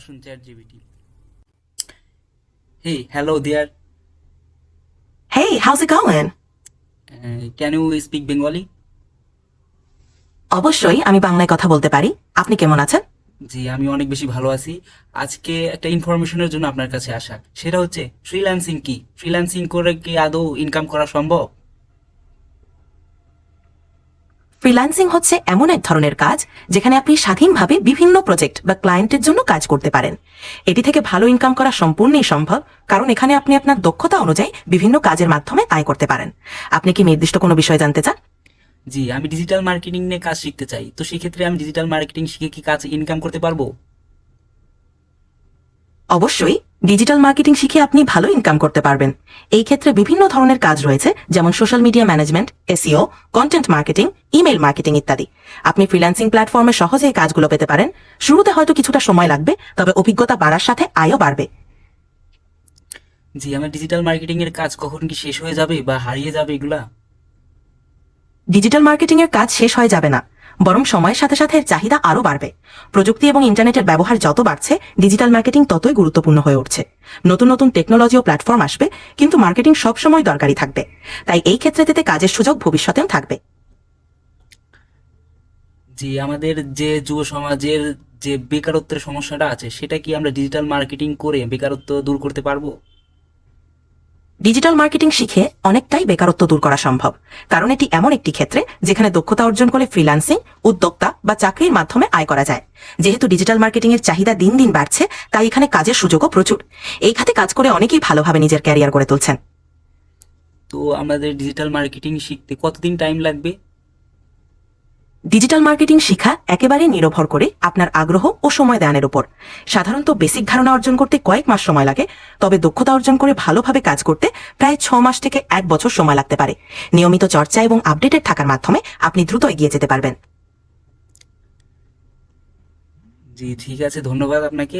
আসুন chat GPT. Hey, hello there. Hey, how's it going? Can you speak Bengali? অবশ্যই আমি বাংলায় কথা বলতে পারি। আপনি কেমন আছেন? জি, আমি অনেক বেশি ভালো আছি। আজকে একটা ইনফরমেশনের জন্য আপনার কাছে আসা। সেটা হচ্ছে ফ্রিল্যান্সিং কি? ফ্রিল্যান্সিং করে কি আদৌ ইনকাম করা সম্ভব? ফ্রিল্যান্সিং হচ্ছে এমন এক ধরনের কাজ যেখানে আপনি স্বাধীনভাবে বিভিন্ন প্রজেক্ট বা ক্লায়েন্টের জন্য কাজ করতে পারেন। এটি থেকে ভালো ইনকাম করা সম্পূর্ণই সম্ভব, কারণ এখানে আপনি আপনার দক্ষতা অনুযায়ী বিভিন্ন কাজের মাধ্যমে আয় করতে পারেন। আপনি কি নির্দিষ্ট কোনো বিষয় জানতে চান? জি, আমি ডিজিটাল মার্কেটিং নিয়ে কাজ শিখতে চাই। তো সেক্ষেত্রে আমি ডিজিটাল মার্কেটিং শিখে কি কাজ ইনকাম করতে পারবো? অবশ্যই, ডিজিটাল মার্কেটিং শিখে আপনি ভালো ইনকাম করতে পারবেন। এই ক্ষেত্রে বিভিন্ন ধরনের কাজ রয়েছে, যেমন social media management, SEO, content marketing, email marketing ইত্যাদি। আপনি ফ্রিল্যান্সিং প্ল্যাটফর্মে সহজে এই কাজগুলো পেতে পারেন। শুরুতে হয়তো কিছুটা সময় লাগবে, তবে অভিজ্ঞতা বাড়ার সাথে আয়ও বাড়বে। জি, আমার ডিজিটাল মার্কেটিং এর কাজ কখন কি শেষ হয়ে যাবে বা হারিয়ে যাবে এগুলা? ডিজিটাল মার্কেটিং এর কাজ শেষ হয়ে যাবে না, বরং সময়ের সাথে সাথে এর চাহিদা আরও বাড়বে। প্রযুক্তি এবং ইন্টারনেটের ব্যবহার যত বাড়ছে, ডিজিটাল মার্কেটিং ততই গুরুত্বপূর্ণ হয়ে উঠছে। নতুন নতুন টেকনোলজি ও প্ল্যাটফর্ম আসবে, কিন্তু মার্কেটিং সবসময় দরকারি থাকবে। তাই এই ক্ষেত্রে কাজের সুযোগ ভবিষ্যতেও থাকবে। জি, আমাদের যে যুব সমাজের যে বেকারত্বের সমস্যাটা আছে সেটা কি আমরা ডিজিটাল মার্কেটিং করে বেকারত্ব দূর করতে পারবো? ডিজিটাল মার্কেটিং শিখে অনেকটাই বেকারত্ব দূর করা সম্ভব, কারণ এটি এমন একটি ক্ষেত্রে যেখানে দক্ষতা অর্জন করে ফ্রিল্যান্সিং, উদ্যোক্তা বা চাকরির মাধ্যমে আয় করা যায়। যেহেতু ডিজিটাল মার্কেটিং এর চাহিদা দিন দিন বাড়ছে, তাই এখানে কাজের সুযোগও প্রচুর। এই খাতে কাজ করে অনেকেই ভালোভাবে নিজের ক্যারিয়ার গড়ে তুলছেন। তো আমাদের ডিজিটাল মার্কেটিং শিখতে কতদিন টাইম লাগবে? ডিজিটাল মার্কেটিং শিখা একেবারে নির্ভর করে আপনার আগ্রহ ও সময় দানের উপর। সাধারণত বেসিক ধারণা অর্জন করতে কয়েক মাস সময় লাগে, তবে দক্ষতা অর্জন করে ভালোভাবে কাজ করতে প্রায় 6 মাস থেকে 1 বছর সময় লাগতে পারে। নিয়মিত চর্চা এবং আপডেটেড থাকার মাধ্যমে আপনি দ্রুত এগিয়ে যেতে পারবেন। জি, ঠিক আছে, ধন্যবাদ আপনাকে।